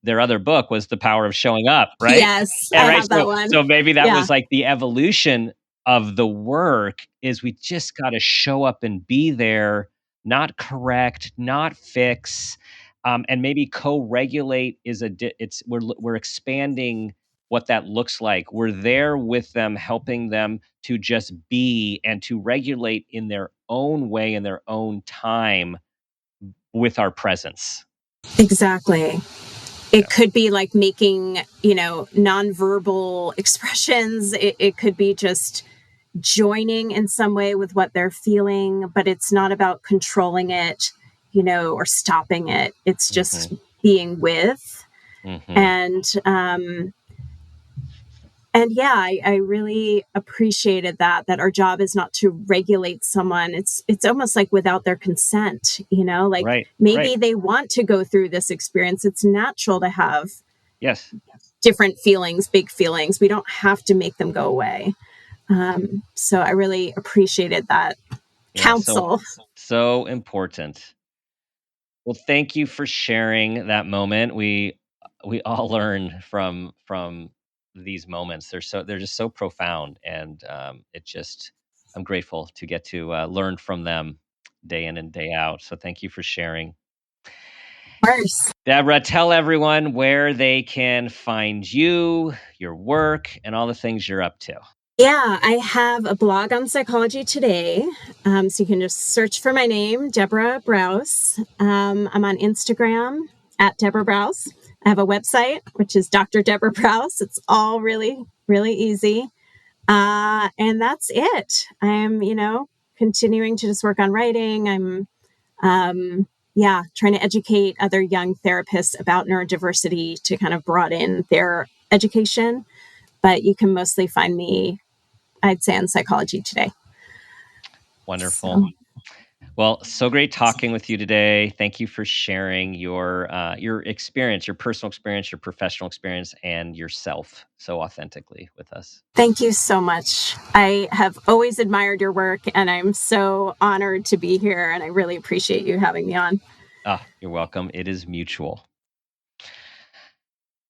their other book was The Power of Showing Up, right?
Yes,
and,
I have that one.
So maybe that was like the evolution of the work is we just got to show up and be there, not correct, not fix, and maybe co-regulate is we're expanding what that looks like. We're there with them, helping them to just be and to regulate in their own way, in their own time with our presence.
Exactly. It could be like making, nonverbal expressions. It could be just joining in some way with what they're feeling, but it's not about controlling it, or stopping it. It's just being with. And I really appreciated that our job is not to regulate someone. It's almost like without their consent, maybe they want to go through this experience. It's natural to have different feelings, big feelings. We don't have to make them go away. So I really appreciated that counsel.
So important. Well, thank you for sharing that moment. We all learn from these moments. They're just so profound, and I'm grateful to get to learn from them day in and day out. So thank you for sharing.
Of course.
Debra, tell everyone where they can find you, your work, and all the things you're up to.
Yeah, I have a blog on Psychology Today. So you can just search for my name, Debra Brause. I'm on Instagram at Debra Brause. I have a website, which is Dr. Debra Brause. It's all really, really easy. And that's it. I'm, continuing to just work on writing. I'm, trying to educate other young therapists about neurodiversity to kind of broaden their education. But you can mostly find me, I'd say, on Psychology Today.
Wonderful. Well, so great talking with you today. Thank you for sharing your experience, your personal experience, your professional experience, and yourself so authentically with us.
Thank you so much. I have always admired your work, and I'm so honored to be here, and I really appreciate you having me on.
You're welcome. It is mutual.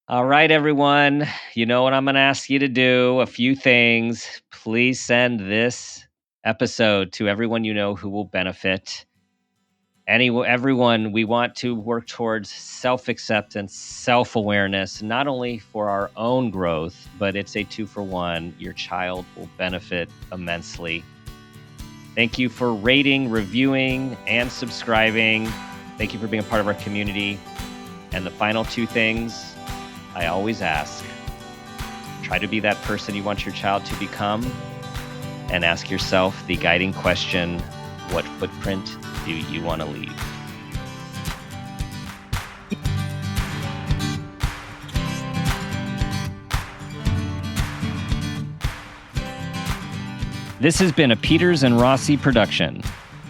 All right, everyone. You know what I'm going to ask you to do? A few things. Please send this episode to everyone you know who will benefit. Everyone, we want to work towards self-acceptance, self-awareness, not only for our own growth, but it's a 2-for-1. Your child will benefit immensely. Thank you for rating, reviewing, and subscribing. Thank you for being a part of our community. And the final 2 things I always ask: try to be that person you want your child to become, and ask yourself the guiding question: what footprint do you want to leave? This has been a Peters and Rossi production.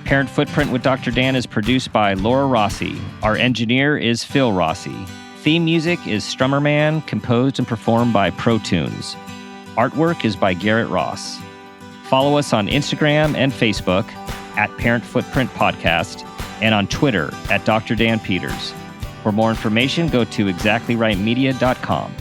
Parent Footprint with Dr. Dan is produced by Laura Rossi. Our engineer is Phil Rossi. Theme music is Strummer Man, composed and performed by Pro Tunes. Artwork is by Garrett Ross. Follow us on Instagram and Facebook at Parent Footprint Podcast, and on Twitter at Dr. Dan Peters. For more information, go to exactlyrightmedia.com.